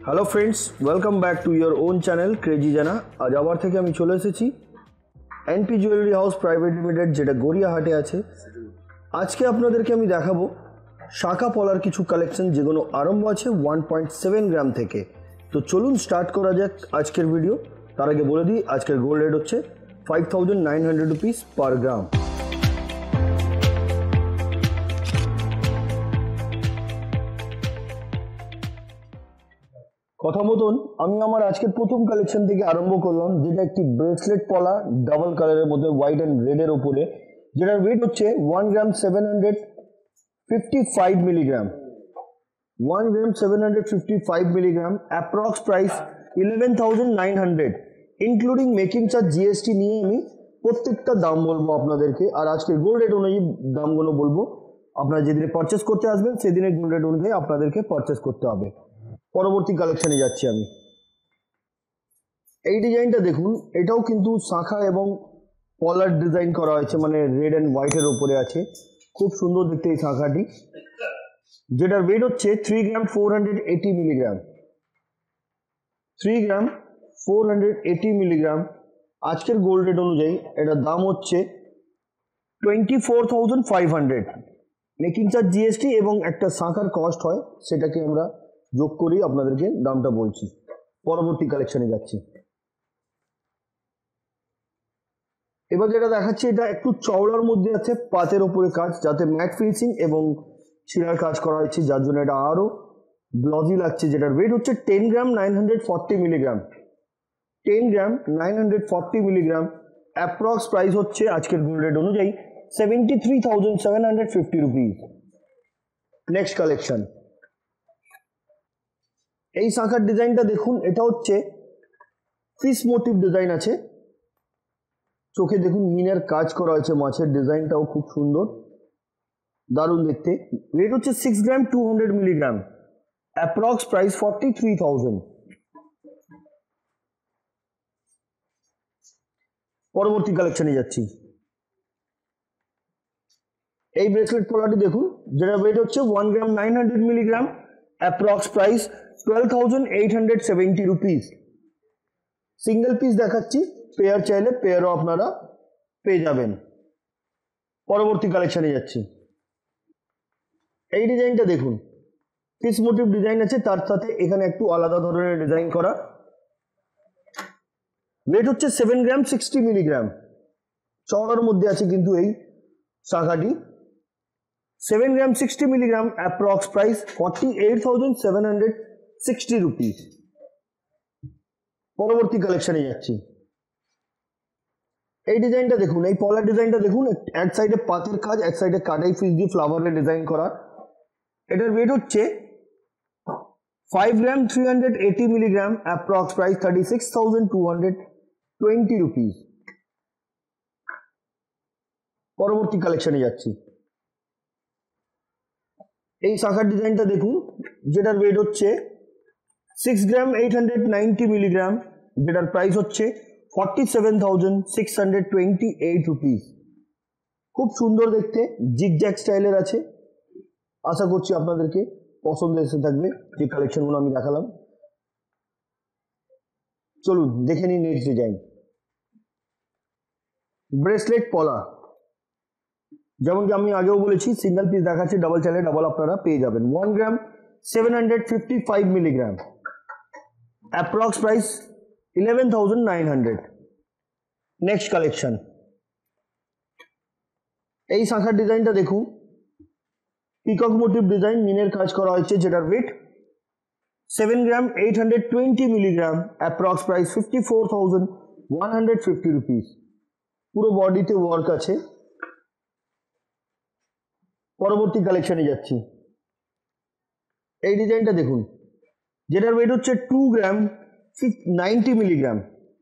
Hello friends, welcome back to your own channel crazy জানা। আজ আবার থেকে আমি চলে এসেছি NP jewellery house private limited, যেটা গড়িয়াহাটে আছে। আজকে আপনাদেরকে আমি দেখাবো শাখা পলার কিছু কালেকশন, যেগুলো আরম্ভ আছে 1.7 গ্রাম থেকে। তো চলুন স্টার্ট করা যাক আজকের ভিডিও। তার আগে বলে দিই, আজকের গোল্ড রেট হচ্ছে 5900 রুপিস পার গ্রাম। কথা মতন আমি আমার আজকের প্রথম কালেকশন থেকে আরম্ভ করলাম, যেটা একটি ব্রেসলেট পলা ডাবল কালারের মধ্যে হোয়াইট অ্যান্ড রেডের ওপরে, যেটার ওয়েট হচ্ছে 1 গ্রাম 755 মিলিগ্রাম। 1 গ্রাম 755 milligram, approx price 11,900, including making charge GST নিয়ে আমি প্রত্যেকটা দাম বলবো আপনাদেরকে। আর আজকের গোল্ড রেট অনুযায়ী দামগুলো বলবো। আপনারা যেদিনে পারচেস করতে আসবেন সেদিনের গোল্ড রেট অনুযায়ী আপনাদেরকে পারচেস করতে হবে। পরবর্তী কালেকশনে যাচ্ছি আমি। এই ডিজাইনটা দেখুন, এটাও কিন্তু শাখা এবং পলার ডিজাইন করা হয়েছে, মানে রেড অ্যান্ড হোয়াইটের উপরে আছে। খুব সুন্দর দেখতে এই শাখাটি, যেটার ওয়েট হচ্ছে 3 গ্রাম 480 মিলিগ্রাম। 3 গ্রাম 480 মিলিগ্রাম। আজকের গোল্ড রেট অনুযায়ী এটার দাম হচ্ছে 24,500। মেকিং চার্জ জিএসটি এবং একটা শাখার কস্ট হয়, সেটাকে আমরা যোগ করি আপনাদেরকে দামটা বলছি। পরবর্তী কালেকশনে যাচ্ছি। এবার যেটা দেখাচ্ছি, এটা একটু চওড়ার মধ্যে আছে, পাতের ওপরে কাজ, যাতে ম্যাট ফিনিশিং এবং শিরার কাজ করা হয়েছে, যার জন্য এটা আরও গ্লজি লাগছে। যেটার ওয়েট হচ্ছে 10 গ্রাম 940 মিলিগ্রাম। 10 গ্রাম 940 মিলিগ্রাম। অ্যাপ্রক্স প্রাইস হচ্ছে আজকের গোল্ড রেট অনুযায়ী 73,750 রুপিস। Next collection. এই শাখার ডিজাইনটা দেখুন, এটা হচ্ছে ফিশ মোটিভ ডিজাইন আছে। চোখে দেখুন মিনের কাজ করা হয়েছে, মাছের ডিজাইনটাও খুব সুন্দর, দারুণ দেখতে। রেট হচ্ছে 6 গ্রাম 200 মিলিগ্রাম। Approx price 43,000। পরবর্তী কালেকশনে যাচ্ছি। এই ব্রেসলেট পলাটি দেখুন, যেটা ওয়েট হচ্ছে 1 গ্রাম 900 milligram. Approx price 12,870 rupees. Single piece দেখাচ্ছি, পেয়ার চাইলে পেয়ারও আপনারা পেয়ে যাবেন। পরবর্তী কালেকশনে যাচ্ছি। এই ডিজাইনটা দেখুন, ফিশ মোটিভ ডিজাইন আছে, তার সাথে এখানে একটু আলাদা ধরনের ডিজাইন করা। ওয়েট হচ্ছে 7 গ্রাম 60 মিলিগ্রাম। চওড়ার মধ্যে আছে কিন্তু এই শাখাটি। 7 গ্রাম 60 মিলিগ্রাম। Approx price 48,760 rupees. পরবর্তী কালেকশনে যাচ্ছি। এই ডিজাইনটা দেখুন, এই পলার ডিজাইনটা দেখুন, এক সাইডে পাতের কাজ, এক সাইডে কাটাই ফিস দিয়ে ফ্লাওয়ারের ডিজাইন করা। এটার ওয়েট হচ্ছে 5 গ্রাম 380 মিলিগ্রাম। Approx price 36,220 rupees. পরবর্তী কালেকশনে যাচ্ছি। এই শাখার ডিজাইনটা দেখুন, যেটার ওয়েট হচ্ছে 6 গ্রাম 890 মিলিগ্রাম, যেটার প্রাইস হচ্ছে 47,628 রুপিস। খুব সুন্দর দেখতে, জিগজ্যাগ স্টাইলের আছে। আশা করছি আপনাদেরকে পছন্দ এসে থাকবে যে কালেকশনগুলো আমি দেখালাম। চলুন দেখে নিই নেক্সট ডিজাইন। ব্রেসলেট পলা, যেমন কি আমি আগেও বলেছি, সিঙ্গেল পিস দেখাচ্ছি, ডাবল চাইলে ডাবল আপনারা পেয়ে যাবেন। 1 গ্রাম 755 milligram. Approx price 11,900। Next collection. এই শাখার ডিজাইনটা দেখুন, পিকক মোটিভ ডিজাইন, মিনের কাজ করা হয়েছে, যেটার ওয়েট 7 গ্রাম 820 মিলিগ্রাম। Approx price 54,150 rupees. পুরো বডিতে ওয়ার্ক আছে। পরবর্তী কালেকশনে যাচ্ছি। এই ডিজাইনটা দেখুন, যেটার ওয়েট হচ্ছে 2 গ্রাম 90 মিলিগ্রাম।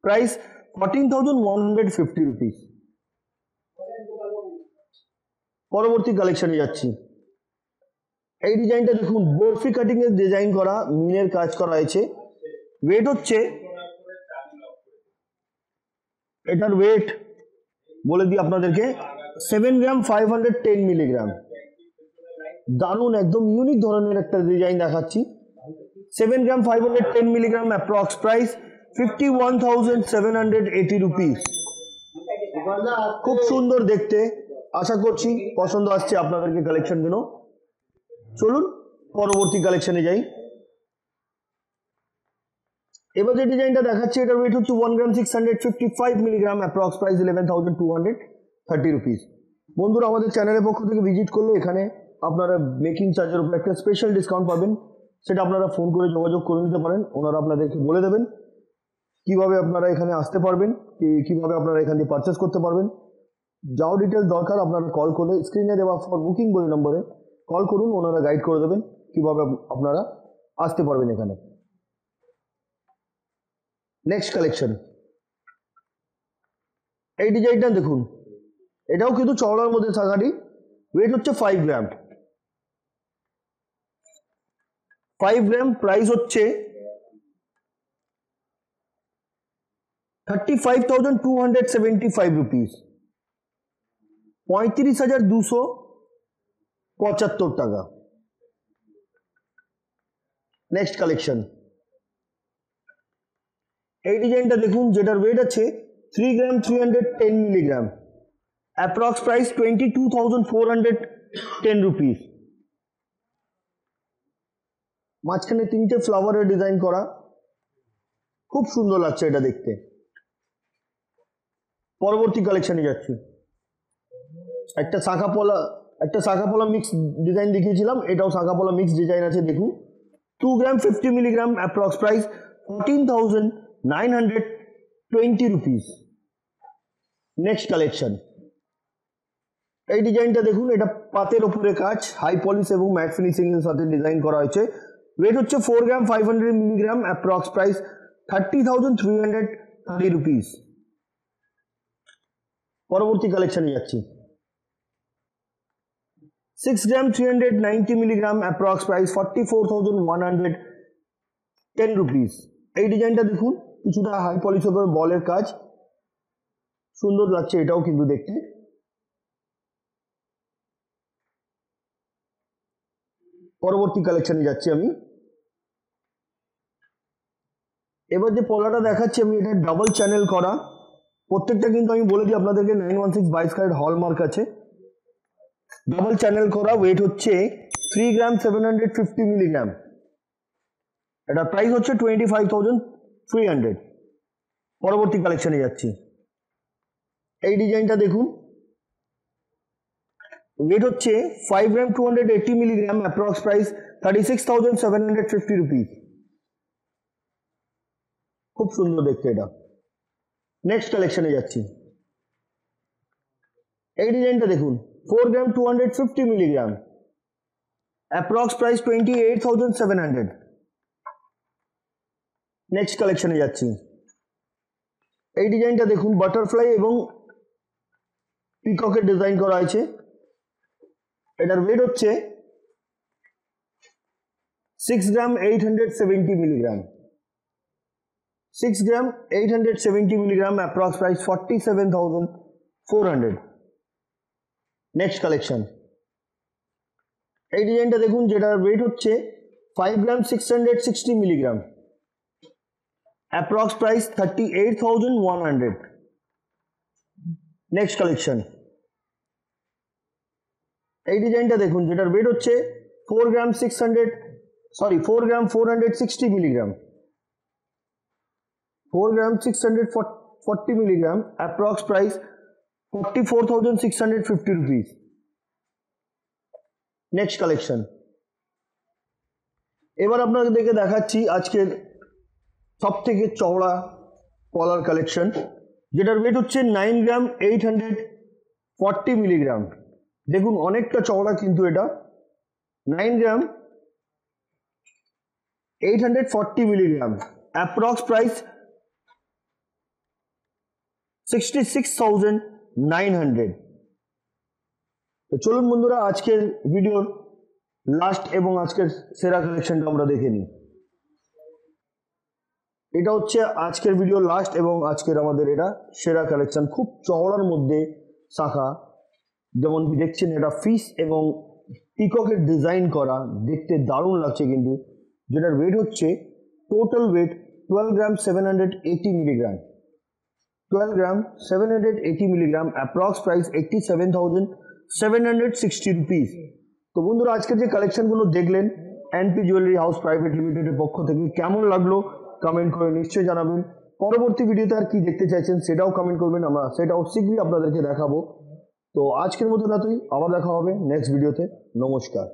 Price 14,150 rupees. পরবর্তী কালেকশনে যাচ্ছি। এই ডিজাইনটা দেখুন, বরফি কাটিং এর ডিজাইন করা, মিনের কাজ করা হয়েছে। ওয়েট হচ্ছে, এটার ওয়েট বলে দিই আপনাদেরকে, 7 গ্রাম 510 মিলিগ্রাম। দারুণ একদম ইউনিক ধরনের একটা ডিজাইন দেখাচ্ছি। 7 গ্রাম 510 মিলিগ্রাম অ্যাপ্রক্স প্রাইস 51,780 রুপিস। খুব সুন্দর দেখতে, আশা করছি পছন্দ আসছে আপনাদেরকে কালেকশনগুলো। চলুন পরবর্তী কালেকশনে যাই। এবার যে ডিজাইনটা দেখাচ্ছি এটার ওয়েট হচ্ছে 1 গ্রাম 655 মিলিগ্রাম অ্যাপ্রক্স প্রাইস 11,230 রুপিস। বন্ধুরা আমাদের চ্যানেলের পক্ষ থেকে ভিজিট করলে এখানে আপনারা মেকিং চার্জের উপর একটা স্পেশাল ডিসকাউন্ট পাবেন, সেটা আপনারা ফোন করে যোগাযোগ করে নিতে পারেন। ওনারা আপনাদেরকে বলে দেবেন কিভাবে আপনারা এখানে আসতে পারবেন, কিভাবে আপনারা এখান থেকে পারচেস করতে পারবেন। যাও ডিটেলস দরকার আপনারা কল করে স্ক্রিনে দেওয়া ফর বুকিং বলে নম্বরে কল করুন, ওনারা গাইড করে দেবেন কিভাবে আপনারা আসতে পারবেন এখানে। নেক্সট কালেকশন, এই ডিজাইনটা দেখুন, এটাও কিন্তু চওড়ার মধ্যে শাখাটি, ওয়েট হচ্ছে 5 গ্রাম। 5 গ্রাম প্রাইস হচ্ছে 35,275 রুপিস, 35,275 টাকা। নেক্সট কালেকশন, এই ডিজাইনটা দেখুন যেটার ওয়েট আছে 3 গ্রাম 310 মিলিগ্রাম, অ্যাপ্রক্স প্রাইস 22,410 রুপিস। মাঝখানে 3টে ফ্লাওয়ারের ডিজাইন করা, খুব সুন্দর লাগছে এটা দেখতে। পরবর্তী কালেকশনে যাচ্ছি। একটা শাখাপলা মিক্স ডিজাইন দেখিয়েছিলাম, এটাও শাখাপলা মিক্স ডিজাইন আছে দেখুন। 2 গ্রাম 50 milligram, approx price 14,920 rupees. Next collection, এই ডিজাইনটা দেখুন, এটা পাতের ওপরে কাজ, হাই পলিশ এবং ম্যাট ফিনিশিং এর সাথে ডিজাইন করা হয়েছে। ওয়েট হচ্ছে 4 গ্রাম 500 মিলিগ্রাম, অ্যাপ্রক্স প্রাইস 30,330 রুপিস। পরবর্তী কালেকশনে যাচ্ছি। 6 গ্রাম 390 মিলিগ্রাম, অ্যাপ্রক্স প্রাইস 44,110 রুপিস। এই ডিজাইনটা দেখুন, কিছুটা হাই পলিশ ওপর বলের কাজ, সুন্দর লাগছে এটাও কিন্তু দেখতে। পরবর্তী কালেকশনে যাচ্ছি আমি। এবার যে পলাটা দেখাচ্ছি আমি, এটা ডাবল চ্যানেল করা, প্রত্যেকটা কিন্তু আমি বলে দিই আপনাদেরকে 916 22 ক্যারেট হলমার্ক আছে, ডাবল চ্যানেল করা। ওয়েট হচ্ছে 3 গ্রাম 750 মিলিগ্রাম, এটা প্রাইস হচ্ছে 25,300। পরবর্তী কালেকশনে যাচ্ছি। এই ডিজাইনটা দেখুন, ওয়েট হচ্ছে 5 গ্রাম 280 মিলিগ্রাম, অ্যাপ্রক্স প্রাইস 36,750 রুপিস। খুব সুন্দর দেখতে এটা। নেক্সট কালেকশনে যাচ্ছি। এই ডিজাইনটা দেখুন, 4 গ্রাম 250 মিলিগ্রাম, অ্যাপ্রক্স প্রাইস 28,700। নেক্সট কালেকশনে যাচ্ছি। এই ডিজাইনটা দেখুন, বাটারফ্লাই এবং পিককের ডিজাইন করা আছে, এটার ওয়েট হচ্ছে 6 গ্রাম 870 মিলিগ্রাম, 6 গ্রাম 870 milligram, approx price 47,400। Next collection, এই ডিজাইনটা দেখুন যেটার ওয়েট হচ্ছে 5 গ্রাম 660 milligram, approx price 38,100। Next collection, এই ডিজাইনটা দেখুন যেটার ওয়েট হচ্ছে 4 গ্রাম 460 মিলিগ্রাম, 4 গ্রাম 640 milligram, approx price 44,650 rupees. Next collection, এবার আপনাদেরকে দেখাচ্ছি আজকের সব থেকে চওড়া কলার কালেকশন, যেটার ওয়েট হচ্ছে 9 গ্রাম 840 মিলিগ্রাম। দেখুন অনেকটা চওড়া কিন্তু এটা, 9 গ্রাম 840 মিলিগ্রাম, অ্যাপ্রক্স প্রাইস 66,900। তো চলুন বন্ধুরা আজকের ভিডিওর লাস্ট এবং আজকের সেরা কালেকশনটা আমরা দেখে নিই। এটা হচ্ছে আজকের ভিডিও লাস্ট এবং আজকের আমাদের এটা সেরা কালেকশন, খুব চওড়ার মধ্যে শাখা, যেমন দেখছেন এটা ফিশ এবং পিককের ডিজাইন করা, দেখতে দারুণ লাগছে কিন্তু। যেটার ওয়েট হচ্ছে টোটাল ওয়েট 12 গ্রাম 780 মিলিগ্রাম। 12 গ্রাম 780 মিলিগ্রাম, অ্যাপ্রক্স প্রাইস 87,760 রুপিস। তো বন্ধুরা, আজকে যে কালেকশনগুলো দেখলেন এনপি জুয়েলারি হাউস প্রাইভেট লিমিটেডের পক্ষ থেকে, কেমন লাগলো কমেন্ট করে নিশ্চয়ই জানাবেন। পরবর্তী ভিডিওতে আর কি দেখতে চাইছেন সেটাও কমেন্ট করবেন, আমরা সেটাও শীঘ্রই আপনাদেরকে দেখাবো। তো আজকের মতো এতই, আবার দেখা হবে নেক্সট ভিডিওতে। নমস্কার।